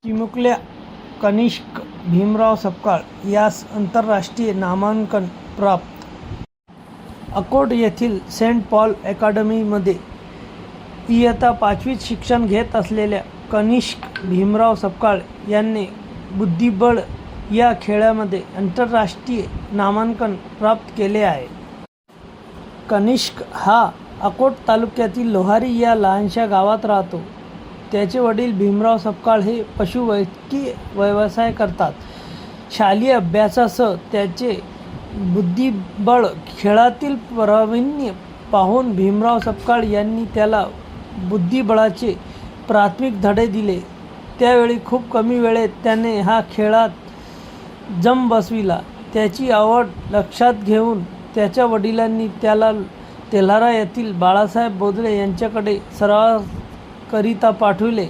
चिमुकल्या कनिष्क भीमराव सपकाळ यास आंतरराष्ट्रीय नामांकन प्राप्त. अकोट येथील सेंट पॉल अकॅडमीमध्ये इयत्ता 5वीत शिक्षण घेत असलेल्या कनिष्क भीमराव सपकाळ यांनी बुद्धिबळ या खेळामध्ये आंतरराष्ट्रीय नामांकन प्राप्त केले आहे. कनिष्क हा अकोट तालुक्यातील लोहारी या लहानशा गावात राहतो. त्याचे वडील भीमराव सपकाळ हे पशुवैद्यकीय व्यवसाय करतात. शालेय अभ्यासासह त्याचे बुद्धिबळ खेळातील प्रावीण्य पाहून भीमराव सपकाळ यांनी त्याला बुद्धिबळाचे प्राथमिक धडे दिले. त्यावेळी खूप कमी वेळेत त्याने हा खेळात जम बसविला. त्याची आवड लक्षात घेऊन त्याच्या वडिलांनी त्याला तेल्हारा येथील बाळासाहेब बोदले यांच्याकडे सरावाकरिता पाठविले.